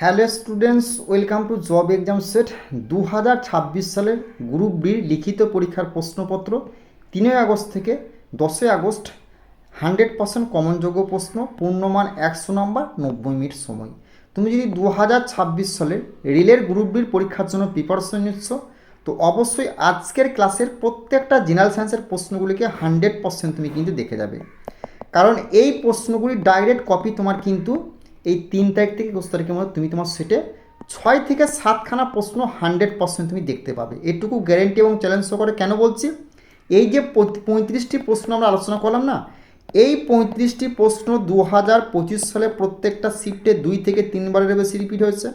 Hello students, welcome to job exam set 2026 সালের group ডির লিখিত পরীক্ষার প্রশ্নপত্র 3 আগস্ট থেকে 10 আগস্ট 100% কমনযোগ্য প্রশ্ন, পূর্ণমান 100 নম্বর, 90 মিনিট সময়। তুমি যদি 2026 সালের রেলের গ্রুপ ডির পরীক্ষার জন্য প্রিপারেশন নিচ্ছ, তো অবশ্যই আজকের ক্লাসের প্রত্যেকটা জেনারেল সায়েন্সের প্রশ্নগুলিকে 100% তুমি কিন্তু দেখে যাবে, কারণ এই প্রশ্নগুলি ডাইরেক্ট কপি তোমার কিন্তু এই 3 তারিখ থেকে 10 তারিখের মধ্যে তুমি তোমার সেটে 6 থেকে 7খানা প্রশ্ন 100% তুমি দেখতে পাবে। এটুকু গ্যারেন্টি এবং চ্যালেঞ্জ করে। কেন বলছি? এই যে 35টি প্রশ্ন আমরা আলোচনা করলাম না, এই 35টি প্রশ্ন 2025 সালে প্রত্যেকটা শিফটে 2 থেকে 3বারের বেশি রিপিট হয়েছে।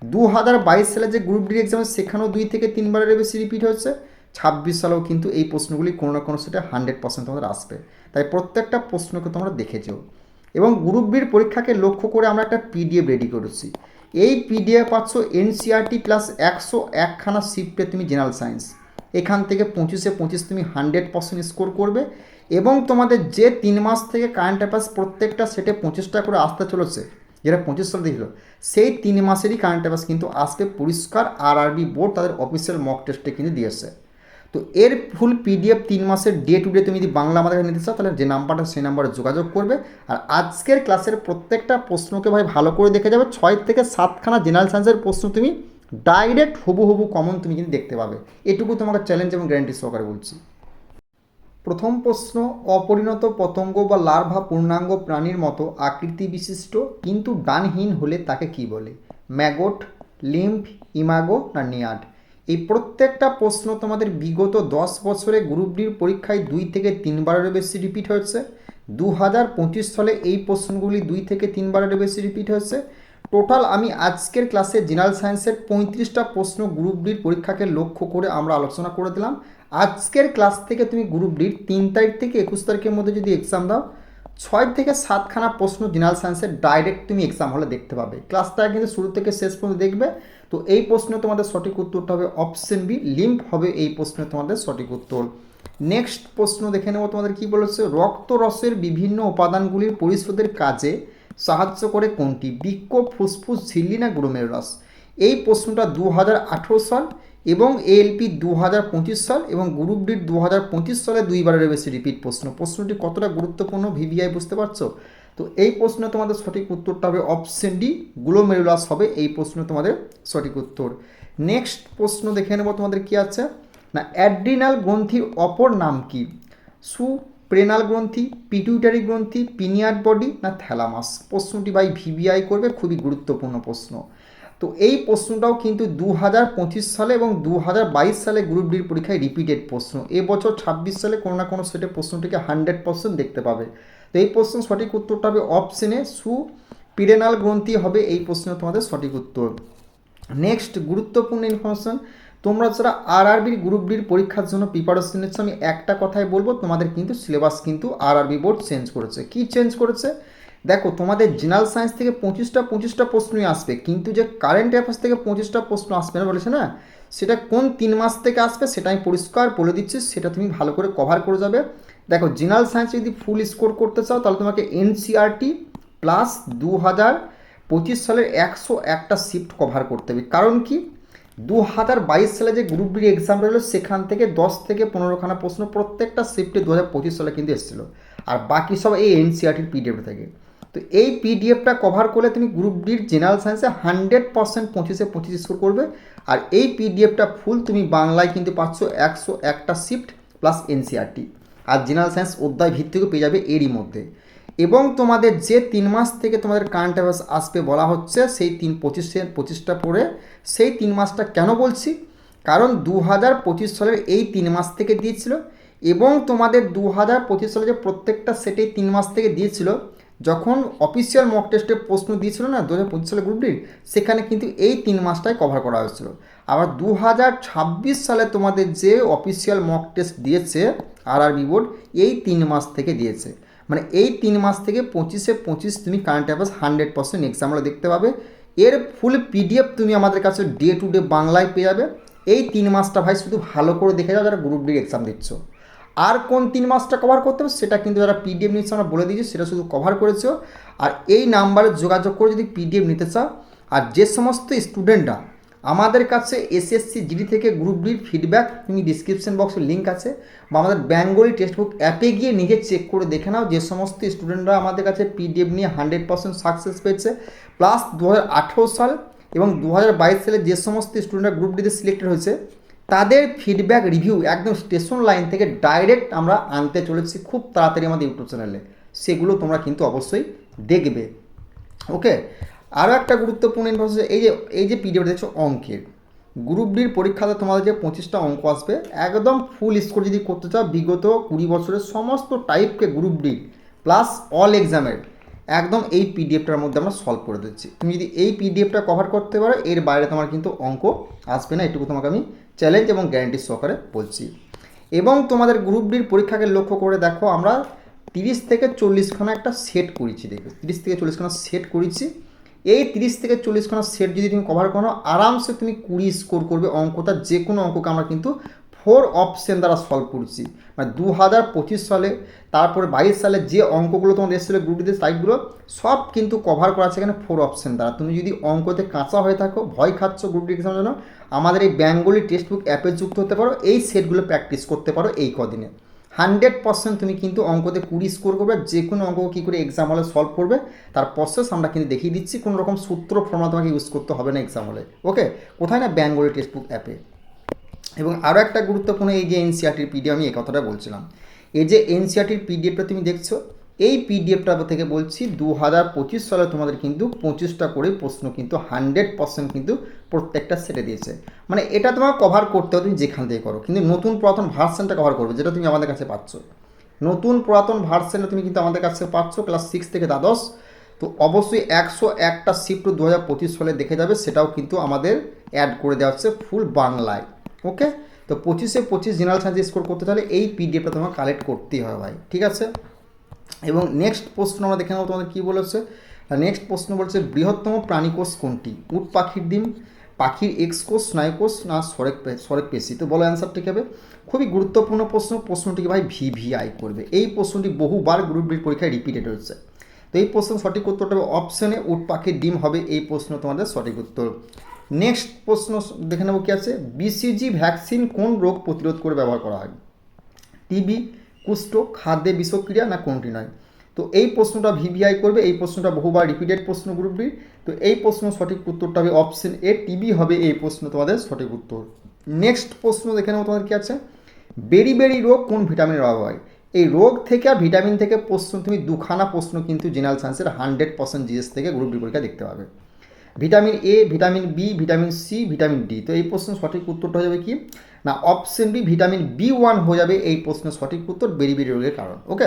2022 সালে যে গ্রুপ ডি এক্সামে সেখানেও 2 থেকে 3বারের বেশি রিপিট হয়েছে। 26 সালেও কিন্তু এই প্রশ্নগুলি কোনো না কোনো সেটে 100% তোমাদের আসবে। তাই প্রত্যেকটা প্রশ্নকে তোমরা দেখে যেও। এবং গ্রুপ বির পরীক্ষাকে লক্ষ্য করে আমরা একটা পিডিএফ রেডি করেছি। এই পিডিএফ পাচ্ছ এনসিআরটি প্লাস 101খানা শিফটে তুমি জেনারেল সায়েন্স। এখান থেকে 25-এ 25 তুমি 100% স্কোর করবে। এবং তোমাদের যে 3 মাস থেকে কারেন্ট অ্যাফেয়ার্স প্রত্যেকটা সেটে 25টা করে আসতে চলেছে, যেটা 25 সালে দিয়েছিল, সেই 3 মাসেরই কারেন্ট অ্যাফেয়ার্স কিন্তু আসবে পরিষ্কার। আরআরবি বোর্ড তাদের অফিসিয়াল মক টেস্টে কিন্তু দিয়েছে। তো এর ফুল পিডিএফ 3 মাসের ডে টু ডে তুমি যদি বাংলা আমাদের কাছে নিতে চাও, তাহলে যে নাম্বারটা সেই নাম্বারে যোগাযোগ করবে। আর আজকের ক্লাসের প্রত্যেকটা প্রশ্নকে ভাই ভালো করে দেখে যাবে। 6 থেকে 7খানা জেনারেল সায়েন্সের প্রশ্ন তুমি ডাইরেক্ট হুবহু কমন তুমি কিন্তু দেখতে পাবে। এটুকু তোমাকে চ্যালেঞ্জ এবং গ্যারান্টি সহকারে বলছি। প্রথম প্রশ্ন, অপরিণত পতঙ্গ বা লার্ভা পূর্ণাঙ্গ প্রাণীর মতো আকৃতি বিশিষ্ট কিন্তু ডানহীন হলে তাকে কি বলে? ম্যাগট, লিম্ফ, ইমাগো না নিয়াড? এই প্রত্যেকটা প্রশ্ন তোমাদের বিগত 10 বছরে গ্রুপ ডির পরীক্ষায় 2 থেকে 3বারের বেশি রিপিট হয়েছে। 2025 সালে এই প্রশ্নগুলি 2 থেকে 3বারের বেশি রিপিট হয়েছে। টোটাল আমি আজকের ক্লাসে জেনারেল সায়েন্সের 35টা প্রশ্ন গ্রুপ ডির পরীক্ষাকে লক্ষ্য করে আমরা আলোচনা করে দিলাম। আজকের ক্লাস থেকে তুমি গ্রুপ ডির 3 তারিখ থেকে 21 তারিখের মধ্যে যদি এক্সাম দাও, 6 থেকে 7খানা প্রশ্ন জেনারেল সায়েন্সের ডাইরেক্ট তুমি এক্সাম হলে দেখতে পাবে। ক্লাসটা কিন্তু শুরু থেকে শেষ পর্যন্ত দেখবে। তো এই প্রশ্নে তোমাদের সঠিক উত্তরটা হবে অপশন বি, লিম্ফ হবে এই প্রশ্নে তোমাদের সঠিক উত্তর। নেক্সট প্রশ্ন দেখে নেব তোমাদের কি বলেছে। রক্তরসের বিভিন্ন উপাদানগুলির পরিশোধের কাজে সাহায্য করে কোনটি? বৃক্ক, ফুসফুস, ঝিল্লি না গ্লোমেরুলাস? এই প্রশ্নটা 2018 সাল এবং এএলপি 2025 সাল এবং গ্রুপ ডির 2025 সালে 2বারের বেশি রিপিট প্রশ্ন। প্রশ্নটি কতটা গুরুত্বপূর্ণ ভিভিআই বুঝতে পারছো? তো এই প্রশ্নে তোমাদের সঠিক উত্তরটা হবে অপশন ডি, গ্লোমেরুলাস হবে এই প্রশ্নে তোমাদের সঠিক উত্তর। নেক্সট প্রশ্ন দেখে নেব তোমাদের কি আছে না, অ্যাড্রিনাল গ্রন্থির অপর নাম কি? সুপ্রেনাল গ্রন্থি, পিটুইটারি গ্রন্থি, পিনিয়াড বডি না থ্যালামাস? প্রশ্নটি ভাই ভিভিআই করবে, খুবই গুরুত্বপূর্ণ প্রশ্ন। তো এই প্রশ্নটাও কিন্তু 2025 সালে এবং 2022 সালে গ্রুপ ডির পরীক্ষায় রিপিটেড প্রশ্ন। এবছর 26 সালে কোনো না কোনো সেটে প্রশ্নটিকে 100% দেখতে পাবে। তো এই প্রশ্ন সঠিক উত্তরটা হবে অপশনে সুপিরেনাল গ্রন্থি হবে এই প্রশ্নের তোমাদের সঠিক উত্তর। নেক্সট গুরুত্বপূর্ণ ইনফরমেশন, তোমরা যারা আরআরবির গ্রুপ ডির পরীক্ষার জন্য প্রিপারেশন নিচ্ছ, আমি একটা কথাই বলবো, তোমাদের কিন্তু সিলেবাস কিন্তু আরআরবি বোর্ড চেঞ্জ করেছে। কি চেঞ্জ করেছে? দেখো, তোমাদের জেনারেল সায়েন্স থেকে 25টা প্রশ্নই আসবে, কিন্তু যে কারেন্ট অ্যাফেয়ার্স থেকে 25টা প্রশ্ন আসবে না বলেছে না, সেটা কোন 3 মাস থেকে আসবে সেটা আমি পরিষ্কার বলে দিচ্ছি, সেটা তুমি ভালো করে কভার করে যাবে। দেখো, জেনারেল সায়েন্স যদি ফুল স্কোর করতে চাও, তাহলে তোমাকে এনসিআরটি প্লাস 2025 সালের 101টা শিফট কভার করতে হবে। কারণ কি, 2022 সালে যে গ্রুপ ডি এক্সাম রইল, সেখান থেকে 10 থেকে 15খানা প্রশ্ন প্রত্যেকটা শিফটে 2025 সালে কিন্তু এসেছিল, আর বাকি সব এই এনসিআরটির পিডিএফ থেকে। তো এই পিডিএফটা কভার করলে তুমি গ্রুপ ডির জেনারেল সায়েন্সে 100% 25-এ 25 স্কোর করবে। আর এই পিডিএফটা ফুল তুমি বাংলায় কিন্তু পাচ্ছ 101টা শিফট প্লাস এনসিআরটি, আর জেনারেল সায়েন্স অধ্যায় ভিত্তিকও পেয়ে যাবে এরই মধ্যে। এবং তোমাদের যে 3 মাস থেকে তোমাদের কারেন্ট অ্যাফেয়ার্স আসবে বলা হচ্ছে, সেই 25টা পড়ে সেই 3 মাসটা কেন বলছি, কারণ 2025 সালের এই 3 মাস থেকে দিয়েছিল, এবং তোমাদের 2025 সালে যে প্রত্যেকটা সেটেই 3 মাস থেকে দিয়েছিল, যখন অফিসিয়াল মক টেস্টের প্রশ্ন দিয়েছিল না 2025 সালে গ্রুপ ডির, সেখানে কিন্তু এই 3 মাসটাই কভার করা হয়েছিল। আবার 2026 সালে তোমাদের যে অফিসিয়াল মক টেস্ট দিয়েছে আরআরবি বোর্ড, এই 3 মাস থেকে দিয়েছে। মানে এই 3 মাস থেকে 25-এ 25 তুমি কারেন্ট অ্যাফেয়ার্স 100% এক্সামগুলো দেখতে পাবে। এর ফুল পিডিএফ তুমি আমাদের কাছে ডে টু ডে বাংলায় পেয়ে যাবে। এই 3 মাসটা ভাই শুধু ভালো করে দেখে যাও যারা গ্রুপ ডি এক্সাম দিচ্ছ। আর কোন 3 মাসটা কভার করতে হবে সেটা কিন্তু যারা পিডিএফ নিচ্ছে আমরা বলে দিয়েছি, সেটা শুধু কভার করেছো। আর এই নাম্বারে যোগাযোগ করে যদি পিডিএফ নিতে চাও, আর যে সমস্ত স্টুডেন্টরা আমাদের কাছে এসএসসি জিডি থেকে গ্রুপ ডির ফিডব্যাক, তুমি ডিসক্রিপশন বক্সে লিঙ্ক আছে, বা আমাদের বেঙ্গলি টেক্সটবুক অ্যাপে গিয়ে নিজে চেক করে দেখে নাও যে সমস্ত স্টুডেন্টরা আমাদের কাছে পিডিএফ নিয়ে 100% সাকসেস পেয়েছে, প্লাস 2018 সাল এবং 2022 সালে যে সমস্ত স্টুডেন্টরা গ্রুপ ডিতে সিলেক্টেড হয়েছে তাদের ফিডব্যাক রিভিউ একদম স্টেশন লাইন থেকে ডাইরেক্ট আমরা আনতে চলেছি খুব তাড়াতাড়ি আমাদের ইউটিউব চ্যানেলে, সেগুলো তোমরা কিন্তু অবশ্যই দেখবে। ওকে, আরও একটা গুরুত্বপূর্ণ ইনফরমেশন, এই যে পিডিএফ দেখছো অঙ্কের, গ্রুপ ডির পরীক্ষাতে তোমাদের যে 25টা অঙ্ক আসবে একদম ফুল স্কোর যদি করতে চাও বিগত 20 বছরের সমস্ত টাইপকে গ্রুপ ডি প্লাস অল এক্সামের একদম এই পিডিএফটার মধ্যে আমরা সলভ করে দিচ্ছি। তুমি যদি এই পিডিএফটা কভার করতে পারো এর বাইরে তোমার কিন্তু অঙ্ক আসবে না, এটুকু তোমাকে আমি চ্যালেঞ্জ এবং গ্যারান্টি সহকারে বলছি। এবং তোমাদের গ্রুপ ডির পরীক্ষাকে লক্ষ্য করে দেখো আমরা 30 থেকে 40খানা একটা সেট করেছি, দেখবে 30 থেকে 40খানা সেট করেছি। এই 30 থেকে 40খানা সেট যদি তুমি কভার করো আরামসে তুমি 20 স্কোর করবে অঙ্কটা, যে কোনো অঙ্ককে আমরা কিন্তু 4 অপশন দ্বারা সলভ করছি। মানে 2025 সালে তারপরে 22 সালে যে অঙ্কগুলো তোমাদের এসেছিলো গ্রুপ ডিতে টাইপগুলো সব কিন্তু কভার করা আছে এখানে 4 অপশন দ্বারা। তুমি যদি অঙ্কতে কাঁচা হয়ে থাকো, ভয় খাচ্ছ গ্রুপ ডি এক্সামের জন্য, আমাদের এই বেঙ্গলি টেক্সটবুক অ্যাপে যুক্ত হতে পারো, এই সেটগুলো প্র্যাকটিস করতে পারো এই কদিনে। 100% তুমি কিন্তু অঙ্কতে 20 স্কোর করবে, যে কোনো অঙ্ক কী করে এক্সাম হলে সলভ করবে তার প্রসেস আমরা কিন্তু দেখিয়ে দিচ্ছি, কোনো রকম সূত্র ফর্মুলা তোমাকে ইউজ করতে হবে না এক্সাম হলে। ওকে, কোথায় না বেঙ্গলি টেক্সটবুক অ্যাপে। এবং আরও একটা গুরুত্বপূর্ণ এই যে এনসিইআরটির পিডিএফ, আমি এই কথাটা বলছিলাম, এই যে এনসিইআরটির পিডিএফটা তুমি দেখছো, এই পিডিএফটা থেকে বলছি 2025 সালে তোমাদের কিন্তু 25টা করে প্রশ্ন কিন্তু 100% কিন্তু প্রত্যেকটা সেটে দিয়েছে। মানে এটা তোমার কভার করতে হবে তুমি যেখান থেকে করো, কিন্তু নতুন পুরাতন ভার্সনটা কভার করবে যেটা তুমি আমাদের কাছে পাচ্ছ। নতুন পুরাতন ভার্সনটা তুমি কিন্তু আমাদের কাছে পাচ্ছ ক্লাস 6 থেকে দ্বাদশ। তো অবশ্যই 101টা শিফট 2025 সালে দেখে যাবে, সেটাও কিন্তু আমাদের অ্যাড করে দেওয়া হচ্ছে ফুল বাংলায়। ওকে, তো 25 জেনারেল সায়েন্স স্কোর করতে চাইলে এই পিডিএফটা তোমার কালেক্ট করতেই হবে ভাই, ঠিক আছে। এবং নেক্সট প্রশ্ন আমরা দেখে নেবো তোমাদের কী বলেছে। নেক্সট প্রশ্ন বলছে বৃহত্তম প্রাণীকোষ কোনটি? উট পাখির ডিম, পাখির এক্স কোষ, স্নায়ুকোষ না সরেক পেশি? তো বলো অ্যান্সারটি হবে। খুবই গুরুত্বপূর্ণ প্রশ্ন, প্রশ্নটিকে ভাই ভিভিআই করবে। এই প্রশ্নটি বহুবার গ্রুপ ডির পরীক্ষায় রিপিটেড হচ্ছে। তো এই প্রশ্ন সঠিক উত্তরটা হবে অপশানে উট পাখির ডিম হবে এই প্রশ্ন তোমাদের সঠিক উত্তর। নেক্সট প্রশ্ন দেখে নেবো কী আছে। বিসিজি ভ্যাকসিন কোন রোগ প্রতিরোধ করে ব্যবহার করা হয়? টিবি, কুষ্ঠ, খাদ্যে বিষক্রিয়া না কোনটি নয়? তো এই প্রশ্নটা ভিভিআই করবে, এই প্রশ্নটা বহুবার রিপিটেড প্রশ্ন গ্রুপ ডি। তো এই প্রশ্ন সঠিক উত্তরটা হবে অপশন এ, টিবি হবে এই প্রশ্ন তোমাদের সঠিক উত্তর। নেক্সট প্রশ্ন দেখে নেবো তোমাদের কী আছে। বেরি রোগ কোন ভিটামিনের অভাব হয়? এই রোগ থেকে আর ভিটামিন থেকে প্রশ্ন তুমি দুখানা প্রশ্ন কিন্তু জেনারেল সায়েন্সের 100% জিএস থেকে গ্রুপ ডি পরীক্ষা দেখতে পাবে। Vitamin A, vitamin B, vitamin C, vitamin D. তো এই প্রশ্নের সঠিক উত্তরটা হয়ে যাবে কি না অপশন বি, ভিটামিন বি1 হয়ে যাবে এই প্রশ্নের সঠিক উত্তর, বেরি রোগের কারণ। ওকে,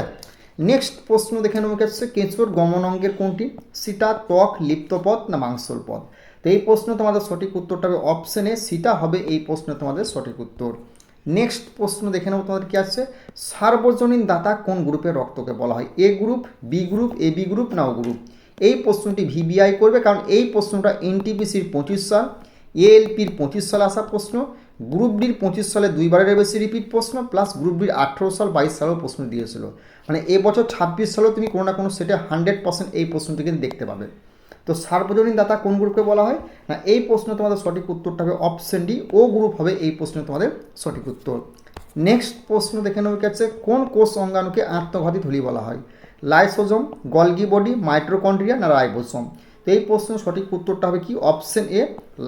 নেক্সট প্রশ্ন দেখে নেবো হচ্ছে কেঁচোর গমন অঙ্গের কোনটি? সিটা, ত্বক, লিপ্তপদ না মাংসল পদ? তো এই প্রশ্ন তোমাদের সঠিক উত্তরটা হবে অপশন এ, সিটা হবে এই প্রশ্ন তোমাদের সঠিক উত্তর। নেক্সট প্রশ্ন দেখে নেবো তোমাদের কি আছে। সার্বজনীন দাতা কোন গ্রুপের রক্তকে বলা হয়? এ group, B group, A B group না ও গ্রুপ? এই প্রশ্নটি ভিভিআই করবে, কারণ এই প্রশ্নটা এনটিপিসির 25 সাল, এএলপির 25 সালে আসা প্রশ্ন, গ্রুপ ডির 25 সালে দুইবারের বেশি রিপিট প্রশ্ন, প্লাস গ্রুপ ডির 18 সাল 22 সালেও প্রশ্ন দিয়েছিল। মানে এবছর 26 সালেও তুমি কোনো না কোনো সেটে 100% এই প্রশ্নটি কিন্তু দেখতে পাবে। তো সার্বজনীন দাতা কোন গ্রুপকে বলা হয় না এই প্রশ্ন তোমাদের সঠিক উত্তরটা হবে অপশন ডি, ও গ্রুপ হবে এই প্রশ্ন তোমাদের সঠিক উত্তর। নেক্সট প্রশ্ন দেখে নেওয়া হচ্ছে কোন কোষ অঙ্গাণুকে আত্মঘাতী থলি বলা হয়? লাইসোজোম, গলগি বডি, মাইটোকন্ড্রিয়া না রাইবোসোম? তো এই প্রশ্নের সঠিক উত্তরটা হবে কি অপশন এ,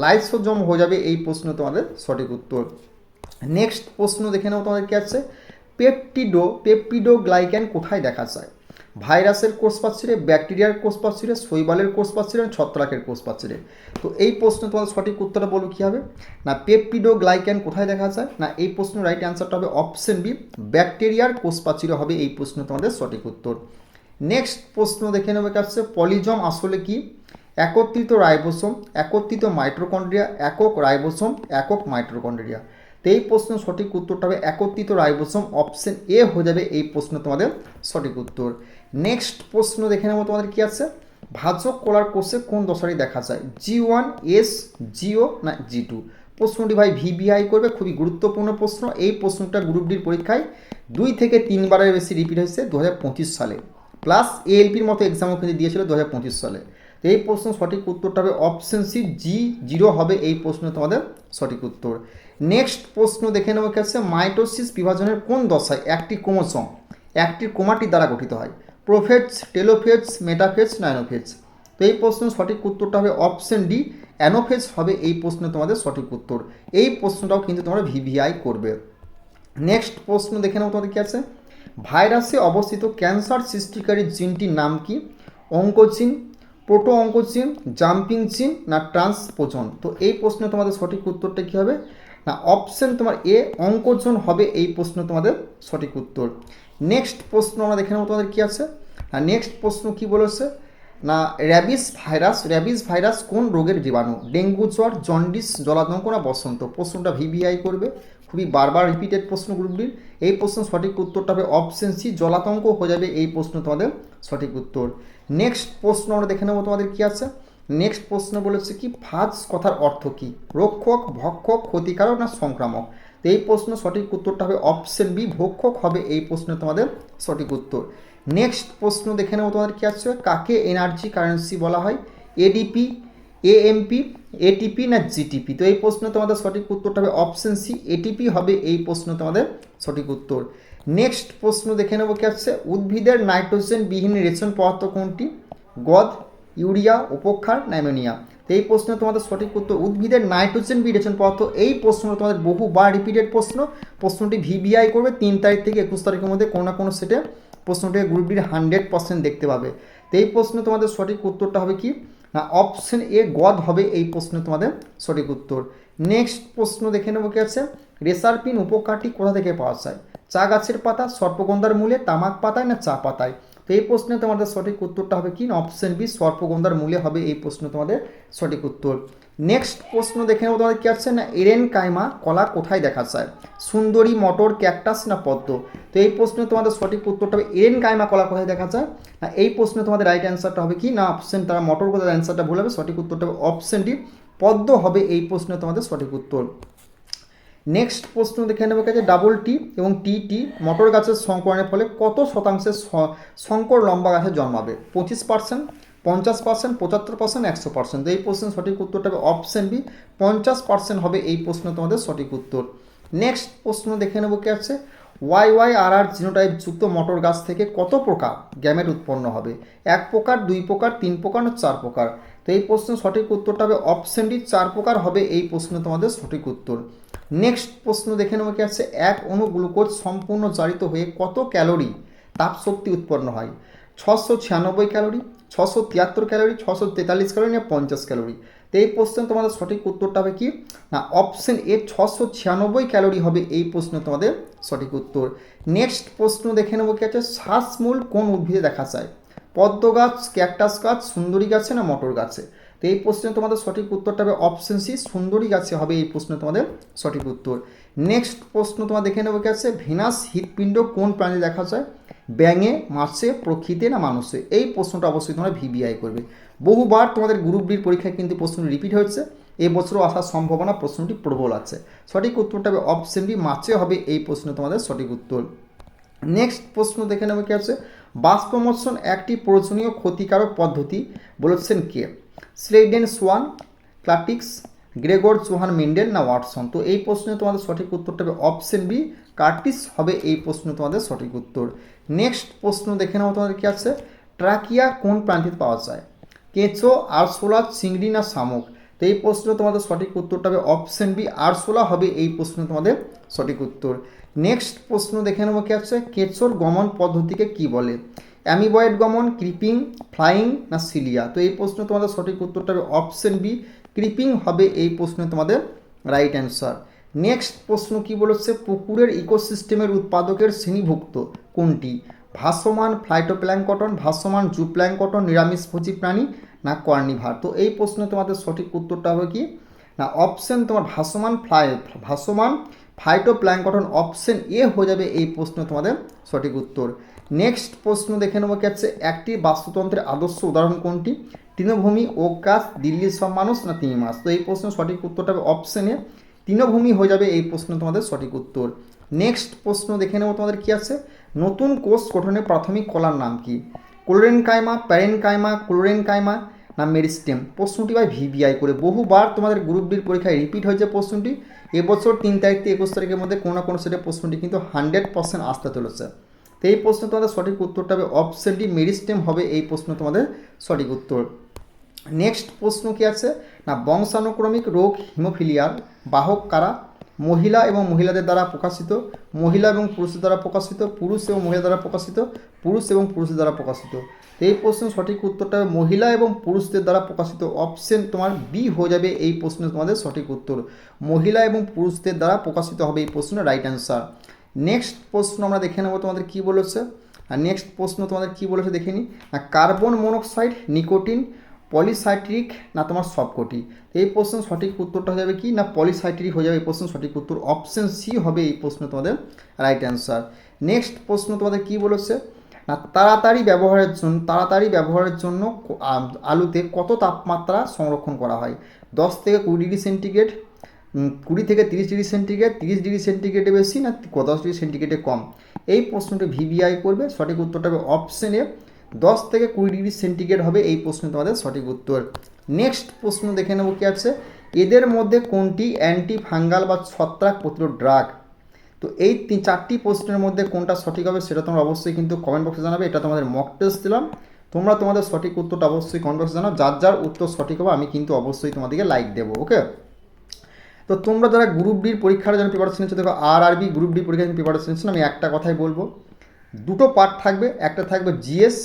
লাইসোজোম হয়ে যাবে এই প্রশ্ন তোমাদের সঠিক উত্তর। নেক্সট প্রশ্ন দেখে নেওয়া তোমাদের কি আছে। পেপটিডোগ্লাইক্যান কোথায় দেখা যায়? ভাইরাসের কোষ প্রাচীরে, ব্যাকটেরিয়ার কোষ প্রাচীরে, শৈবালের কোষ প্রাচীরে, ছত্রাকের কোষ প্রাচীরে? তো এই প্রশ্ন তোমাদের সঠিক উত্তরটা বলবো কী হবে না পেপটিডোগ্লাইক্যান কোথায় দেখা যায় না এই প্রশ্নের রাইট অ্যান্সারটা হবে অপশন বি, ব্যাকটেরিয়ার কোষ প্রাচীরে হবে এই প্রশ্ন তোমাদের সঠিক উত্তর। নেক্সট প্রশ্ন দেখে নেবে কাছে পলিজম আসলে কি? একত্রিত রাইবোসোম, একত্রিত মাইটোকন্ড্রিয়া, একক রাইবোসোম, একক মাইটোকন্ড্রিয়া? তো এই প্রশ্ন সঠিক উত্তরটা হবে একত্রিত রাইবোসোম, অপশন এ হয়ে যাবে এই প্রশ্ন তোমাদের সঠিক উত্তর। নেক্সট প্রশ্ন দেখে নেবো তোমাদের কি আছে। ভাজক কলার কোষে কোন দশাটি দেখা যায়? G1, S, G0 না G2? প্রশ্নটি ভাই ভিভিআই করবে, খুবই গুরুত্বপূর্ণ প্রশ্ন। এই প্রশ্নটা গ্রুপ ডির পরীক্ষায় 2 থেকে 3বারের বেশি রিপিট হয়েছে 2025 সালে, প্লাস এএলপির মতো এক্সামও কিন্তু দিয়েছিল 2025 সালে। তো এই প্রশ্ন সঠিক উত্তরটা হবে অপশন সি, G0 হবে এই প্রশ্ন তোমাদের সঠিক উত্তর। নেক্সট প্রশ্ন দেখে নেবো কি আছে, মাইটোসিস বিভাজনের কোন দশায় একটি ক্রোমোসোম একটি ক্রোমাটিড দ্বারা গঠিত হয়? প্রোফেজ, টেলোফেজ, মেটাফেজ, নাইনোফেজ। তো এই প্রশ্নের সঠিক উত্তরটা হবে অপশন ডি, অ্যানোফেজ হবে এই প্রশ্ন তোমাদের সঠিক উত্তর। এই প্রশ্নটাও কিন্তু তোমরা ভিভিআই করবে। নেক্সট প্রশ্ন দেখে নেবো তোমাদের কি আছে, ভাইরাসে অবস্থিত ক্যান্সার সৃষ্টিকারী জিনটির নাম কি? অঙ্কোজিন, প্রোটো অঙ্কোজিন, জাম্পিং জিন না ট্রান্সপোজন? তো এই প্রশ্ন তোমাদের সঠিক উত্তরটা কী হবে না অপশন তোমার এ, অঙ্কোজন হবে এই প্রশ্ন তোমাদের সঠিক উত্তর। নেক্সট প্রশ্ন আমরা দেখে নেবো তোমাদের কী আছে, আর নেক্সট প্রশ্ন কি বলেছে না র্যাবিস ভাইরাস কোন রোগের জীবাণু? ডেঙ্গু জ্বর, জন্ডিস, জলাতঙ্ক না বসন্ত? প্রশ্নটা ভিভিআই করবে, খুবই বারবার রিপিটেড প্রশ্ন গ্রুপটির। এই প্রশ্ন সঠিক উত্তরটা হবে অপশন সি, জলাতঙ্ক হয়ে যাবে এই প্রশ্ন তোমাদের সঠিক উত্তর। নেক্সট প্রশ্ন আমরা দেখে নেবো তোমাদের কী আছে, নেক্সট প্রশ্ন বলেছে কি ফাজ কথার অর্থ কী? রক্ষক, ভক্ষক, ক্ষতিকারক না সংক্রামক? তো এই প্রশ্ন সঠিক উত্তরটা হবে অপশন বি, ভক্ষক হবে এই প্রশ্ন তোমাদের সঠিক উত্তর। নেক্সট প্রশ্ন দেখে নেবো তোমাদের কী আছে, কাকে এনার্জি কারেন্সি বলা হয়? এডিপি, এএমপি, এটিপি না জিটিপি? তো এই প্রশ্ন তোমাদের সঠিক উত্তরটা হবে অপশন সি, এটিপি হবে এই প্রশ্ন তোমাদের সঠিক উত্তর। নেক্সট প্রশ্ন দেখে নেবো কি আছে, উদ্ভিদের নাইট্রোজেন বিহীন রেশন পদার্থ কোনটি? গদ, ইউরিয়া, উপক্ষার, অ্যামোনিয়া? তো এই প্রশ্ন তোমাদের সঠিক উত্তর উদ্ভিদের নাইট্রোজেন বিহীন পদার্থ। এই প্রশ্ন তোমাদের বহুবার রিপিটেড প্রশ্নটি ভিভিআই করবে 3 তারিখ থেকে 21 তারিখের মধ্যে কোনো না কোনো সেটে প্রশ্নটিকে গ্রুপ ডির 100% দেখতে পাবে। তো এই প্রশ্ন তোমাদের সঠিক উত্তরটা হবে কি না অপশন এ, গদ হবে এই প্রশ্ন তোমাদের সঠিক উত্তর। নেক্সট প্রশ্ন দেখে নেবো কি আছে, রেসারপিন উপকারটি কোথা থেকে পাওয়া যায়? চা গাছের পাতা, সর্পগন্ধার মূলে, তামাক পাতায় না চা পাতায়? তো এই প্রশ্নে তোমাদের সঠিক উত্তরটা হবে কি না অপশন বি, সর্পগন্ধার মূলে হবে এই প্রশ্ন তোমাদের সঠিক উত্তর। নেক্সট প্রশ্ন দেখে নেবো তোমাদের কী আছে না এরেনকাইমা কলা কোথায় দেখা যায়? সুন্দরী, মটর, ক্যাকটাস না পদ্ম? তো এই প্রশ্নে তোমাদের সঠিক উত্তরটা হবে এরেনকাইমা কলা কোথায় দেখা যায় না এই প্রশ্নে তোমাদের রাইট অ্যান্সারটা হবে কি না অপশন, তারা মটর কোথায় অ্যান্সারটা ভুল হবে, সঠিক উত্তরটা হবে অপশন ডি, পদ্ম হবে এই প্রশ্নে তোমাদের সঠিক উত্তর। নেক্সট প্রশ্ন দেখে নেবো কাছে, ডাবল টি এবং টি মটর গাছের সংকরণের ফলে কত শতাংশের শঙ্কর লম্বা গাছে জন্মাবে? 25%, 50%, 75%, 100%? তো এই প্রশ্নের সঠিক উত্তরটা হবে অপশন বি, 50% হবে এই প্রশ্ন তোমাদের সঠিক উত্তর। নেক্সট প্রশ্ন দেখে নেবো কি আছে, YYRR জিনোটাইপ যুক্ত মটর গাছ থেকে কত প্রকার গ্যামেট উৎপন্ন হবে? 1 প্রকার, 2 প্রকার, 3 প্রকার না 4 প্রকার? তো এই প্রশ্নের সঠিক উত্তরটা হবে অপশন ডি, 4 প্রকার হবে এই প্রশ্ন তোমাদের সঠিক উত্তর। নেক্সট প্রশ্ন দেখে নেবো কি আছে, এক অণু গ্লুকোজ সম্পূর্ণ জারিত হয়ে কত ক্যালোরি তাপ শক্তি উৎপন্ন হয়? 696 ক্যালোরি, 673 ক্যালোরি, 643 ক্যালোরি না 50 ক্যালোরি? তো এই প্রশ্নে তোমাদের সঠিক উত্তরটা হবে কি না অপশন এ, 696 ক্যালোরি হবে এই প্রশ্ন তোমাদের সঠিক উত্তর। নেক্সট প্রশ্ন দেখে নেবো কি আছে, শ্বাসমূল কোন উদ্ভিদে দেখা যায়? পদ্ম গাছ, ক্যাকটাস গাছ, সুন্দরী গাছে না মটর গাছে? তো এই প্রশ্নে তোমাদের সঠিক উত্তরটা হবে অপশন সি, সুন্দরী গাছে হবে এই প্রশ্ন তোমাদের সঠিক উত্তর। নেক্সট প্রশ্ন তোমার দেখে নেবো কি আছে, ভেনাস হৃৎপিণ্ড কোন প্রাণী দেখা যায়? ব্যাঙে, মাছে, প্রকৃতি না মানুষে? এই প্রশ্নটা অবশ্যই তোমরা ভিভিআই করবে। বহুবার তোমাদের গ্রুপ ডির পরীক্ষায় কিন্তু প্রশ্নটি রিপিট হয়েছে, এবছরও আসার সম্ভাবনা প্রশ্নটি প্রবল আছে। সঠিক উত্তরটা হবে অপশন বি, মাছে হবে এই প্রশ্ন তোমাদের সঠিক উত্তর। নেক্সট প্রশ্ন দেখে নেবো কি আছে, বাষ্পমোচন একটি প্রয়োজনীয় ক্ষতিকারক পদ্ধতি বলেছেন কে? স্লেডেন সোয়ান, ক্লাটিক্স, গ্রেগর চৌহান মেন্ডেল না ওয়াটসন? তো এই প্রশ্নে তোমাদের সঠিক উত্তরটা হবে অপশন বি, কার্টিস হবে এই প্রশ্ন তোমাদের সঠিক উত্তর। নেক্সট প্রশ্ন দেখে নেবো তোমাদের কি আছে, ট্রাকিয়া কোন প্রাণীতে পাওয়া যায়? কেঁচো, আরশোলা, চিংড়ি না শামুক? তো এই প্রশ্ন তোমাদের সঠিক উত্তরটা হবে অপশন বি, আরশোলা হবে এই প্রশ্ন তোমাদের সঠিক উত্তর। নেক্সট প্রশ্ন দেখে নেবো কি আছে, কেঁচোর গমন পদ্ধতিকে কি বলে? অ্যামিবয়েড গমন, ক্রিপিং, ফ্লাইং না সিলিয়া? তো এই প্রশ্ন তোমাদের সঠিক উত্তরটা হবে অপশন বি, ক্রিপিং হবে এই প্রশ্ন তোমাদের রাইট অ্যান্সার। নেক্সট প্রশ্ন কি বলেছে, পুকুরের ইকোসিস্টেমের উৎপাদকের শ্রেণীভুক্ত কোনটি? ভাসমান ফ্লাইটোপ্ল্যাঙ্কটন, ভাসমান জুপ্ল্যাঙ্কটন, নিরামিষভোজী প্রাণী না কর্নিভার? তো এই প্রশ্নে তোমাদের সঠিক উত্তরটা হবে কি না অপশন তোমার ভাসমান ফাইটোপ্ল্যাঙ্কটন, অপশন এ হয়ে যাবে এই প্রশ্ন তোমাদের সঠিক উত্তর। নেক্সট প্রশ্ন দেখে নেবো কি আছে, একটি বাস্তুতন্ত্রের আদর্শ উদাহরণ কোনটি? তৃণভূমি, ওক গাছ, দিল্লির সব মানুষ না তিমি মাছ? তো এই প্রশ্নের সঠিক উত্তরটা হবে অপশন এ, তৃণভূমি হয়ে যাবে এই প্রশ্ন তোমাদের সঠিক উত্তর। নেক্সট প্রশ্ন দেখে নেব তোমাদের কি আছে, নতুন কোষ গঠনের প্রাথমিক কলার নাম কি? ক্লোরেনকাইমা, প্যারেনকাইমা, ক্লোরেনকাইমা না মেরিস্টেম? প্রশ্নটি ভাই ভিভিআই করে বহুবার তোমাদের গ্রুপ ডির পরীক্ষায় রিপিট হয়েছে প্রশ্নটি। এবছর 3 তারিখ থেকে 21 তারিখের মধ্যে কোনো না কোনো সেটে প্রশ্নটি কিন্তু 100% আসতে চলেছে। তো এই প্রশ্ন তোমাদের সঠিক উত্তরটা হবে অপশন ডি, মেরিস্টেম হবে এই প্রশ্ন তোমাদের সঠিক উত্তর। নেক্সট প্রশ্ন কি আছে না, বংশানুক্রমিক রোগ হিমোফিলিয়ার বাহক কারা? মহিলা এবং মহিলাদের দ্বারা প্রকাশিত, মহিলা এবং পুরুষদের দ্বারা প্রকাশিত, পুরুষ এবং মহিলা দ্বারা প্রকাশিত, পুরুষ এবং পুরুষদের দ্বারা প্রকাশিত। এই প্রশ্নের সঠিক উত্তরটা হবে মহিলা এবং পুরুষদের দ্বারা প্রকাশিত। অপশন তোমার বি হয়ে যাবে এই প্রশ্নের তোমাদের সঠিক উত্তর, মহিলা এবং পুরুষদের দ্বারা প্রকাশিত হবে এই প্রশ্নের রাইট অ্যান্সার। নেক্সট প্রশ্ন আমরা দেখে নেব তোমাদের কী বলেছে। আর নেক্সট প্রশ্ন তোমাদের কী বলেছে দেখে নিই, কার্বন মনোক্সাইড, নিকোটিন, পলিসাইট্রিক না তোমার সবকটি? এই প্রশ্নের সঠিক উত্তরটা হয়ে যাবে কি না পলিসাইট্রিক হয়ে যাবে এই প্রশ্নের সঠিক উত্তর। অপশন সি হবে এই প্রশ্ন তোমাদের রাইট অ্যান্সার। নেক্সট প্রশ্ন তোমাদের কি বলেছে না, তাড়াতাড়ি ব্যবহারের জন্য আলুতে কত তাপমাত্রা সংরক্ষণ করা হয়? 10 থেকে 20 ডিগ্রি সেন্টিগ্রেড, 20 থেকে 30 ডিগ্রি সেন্টিগ্রেড, 30 ডিগ্রি সেন্টিগ্রেডে বেশি না 10 ডিগ্রি সেন্টিগ্রেডে কম? এই প্রশ্নটি ভিভিআই করবে, সঠিক উত্তরটা হবে অপশন এ, 10 থেকে 20 ডিগ্রি সেন্টিগ্রেড হবে এই প্রশ্ন তোমাদের সঠিক উত্তর। নেক্সট প্রশ্ন দেখে নেব কি আছে, এদের মধ্যে কোনটি অ্যান্টি ফাঙ্গাল বা ছত্রাক প্রতিরোধ ড্রাগ? তো এই 4টি প্রশ্নের মধ্যে কোনটা সঠিক হবে সেটা তোমরা অবশ্যই কিন্তু কমেন্ট বক্সে জানাবে। এটা তোমাদের মক টেস্ট দিলাম, তোমরা তোমাদের সঠিক উত্তরটা অবশ্যই কমেন্ট বক্সে জানাও। যার যার উত্তর সঠিক হবে আমি কিন্তু অবশ্যই তোমাদেরকে লাইক দেবো। ওকে, তো তোমরা যারা গ্রুপ ডির পরীক্ষার জন্য প্রিপারেশন নিচ্ছ, দেখো আরআরবি গ্রুপ ডি পরীক্ষার জন্য প্রিপারেশন নিচ্ছ, আমি একটা কথাই বলবো, দুটো পার্ট থাকবে, একটা থাকবে জিএস,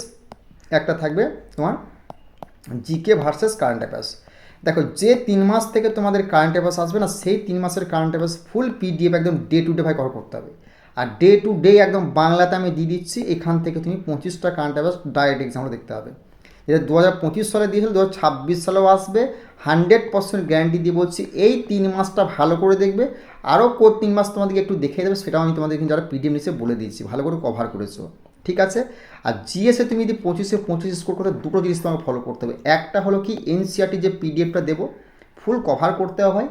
একটা থাকবে তোমার জিকে ভার্সেস কারেন্ট অ্যাফেয়ার্স। দেখো যে 3 মাস থেকে তোমাদের কারেন্ট অ্যাফেয়ার্স আসবে না, সেই 3 মাসের কারেন্ট অ্যাফেয়ার্স ফুল পিডিএফ একদম ডে টু ডে ভাই কভার করতে হবে। আর ডে টু ডে একদম বাংলাতে আমি দিয়ে দিচ্ছি, এখান থেকে তুমি 25টা কারেন্ট অ্যাফেয়ার্স ডাইরেক্ট এক্সামে দেখতে হবে। যেটা 2025 সালে দিয়েছিল 2026 সালেও আসবে, 100% গ্যারান্টি দিয়ে বলছি। এই 3 মাসটা ভালো করে দেখবে, আরও 3 মাস তোমাদেরকে একটু দেখিয়ে দেবে, সেটাও আমি তোমাদের কিন্তু যারা পিডিএফ নিচে বলে দিয়েছি, ভালো করে কভার করেছো, ঠিক আছে। আর জিএসে তুমি যদি 25-25 স্কোর করতে, দুটো জিনিস তোমাকে ফলো করতে হবে। একটা হলো কি এনসিআরটি যে পিডিএফটা দেবো ফুল কভার করতে হয়,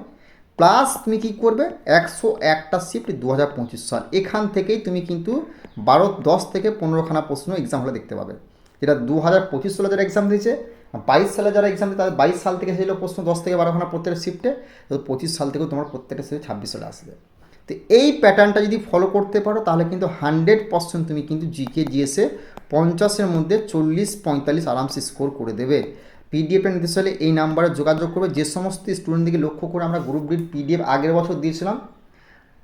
প্লাস তুমি কী করবে 101টা শিফট 2025 সাল, এখান থেকেই তুমি কিন্তু 10 থেকে 15খানা প্রশ্ন এক্সাম হলে দেখতে পাবে। যেটা 2025 সালে যারা এক্সাম দিয়েছে, 22 সালে যারা এক্সাম দিয়েছে তাদের 22 সাল থেকে সেগুলো প্রশ্ন 10 থেকে 12খানা প্রত্যেকটা শিফটে, তো 25 সাল থেকেও তোমার প্রত্যেকটা শিফটে 26 সালে আসবে। তো এই প্যাটার্নটা যদি ফলো করতে পারো তাহলে কিন্তু 100% তুমি কিন্তু জিকে জিএসে 50-এর মধ্যে 40-45 আরামসে স্কোর করে দেবে। পিডিএফটা নিতে চাইলে এই নাম্বারে যোগাযোগ করবে। যে সমস্ত স্টুডেন্টদিকে লক্ষ্য করে আমরা গ্রুপ ডির পিডিএফ আগের বছর দিয়েছিলাম,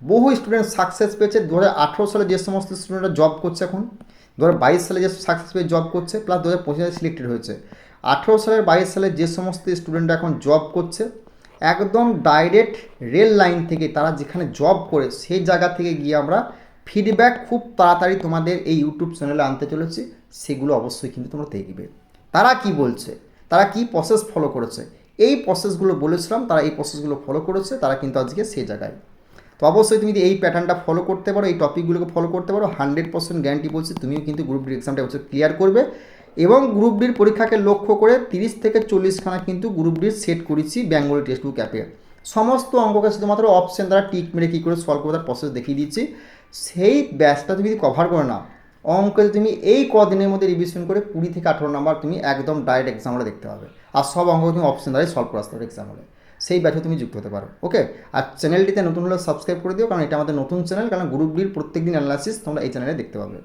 বহু স্টুডেন্ট সাকসেস পেয়েছে। 2018 সালে যে সমস্ত স্টুডেন্টরা জব করছে, এখন 2022 সালে যে সাকসেস পেয়ে জব করছে, প্লাস 2025 সালে সিলেক্টেড হয়েছে, 18 সালের 22 সালে যে সমস্ত স্টুডেন্টরা এখন জব করছে, একদম ডাইরেক্ট রেল লাইন থেকে তারা যেখানে জব করে সেই জায়গা থেকে গিয়ে আমরা ফিডব্যাক খুব তাড়াতাড়ি তোমাদের এই ইউটিউব চ্যানেলে আনতে চলেছি, সেগুলো অবশ্যই কিন্তু তোমরা দেখবে। তারা কি বলছে, তারা কি প্রসেস ফলো করেছে, এই প্রসেসগুলো বলেছিলাম, তারা এই প্রসেসগুলো ফলো করেছে, তারা কিন্তু আজকে সেই জায়গায়। তো অবশ্যই তুমি যদি এই প্যাটার্নটা ফলো করতে পারো, এই টপিকগুলোকে ফলো করতে পারো, 100% গ্যারান্টি বলছি তুমিও কিন্তু গ্রুপ ডির এক্সামটা হচ্ছে ক্লিয়ার করবে। এবং গ্রুপ ডির পরীক্ষাকে লক্ষ্য করে 30 থেকে 40খানা কিন্তু গ্রুপ ডির সেট করেছি বেঙ্গলি টেক্সট বুক অ্যাপে। সমস্ত অঙ্ককে শুধুমাত্র অপশন দ্বারা টিক মেরে কী করে সলভ করে তার প্রসেস দেখিয়ে দিচ্ছি। সেই ব্যাচটা তুমি যদি কভার করে নাও, অঙ্কে তুমি এই কদিনের মধ্যে রিভিশন করে 20 থেকে 18 নাম্বার তুমি একদম ডাইরেক্ট এক্সাম হলে দেখতে পাবে। আর সব অঙ্ক তুমি অপশন দ্বারাই সলভ করে আসতে পারবে এক্সাম হলে, সেই ব্যাচে তুমি যুক্ত হতে পারো। ওকে, আর চ্যানেলটিতে নতুন হলে সাবস্ক্রাইব করে দিও, কারণ এটা আমাদের নতুন চ্যানেল, কারণ গ্রুপ ডির প্রত্যেকদিন অ্যানালাইসিস তোমরা এই চ্যানেলে দেখতে পাবে।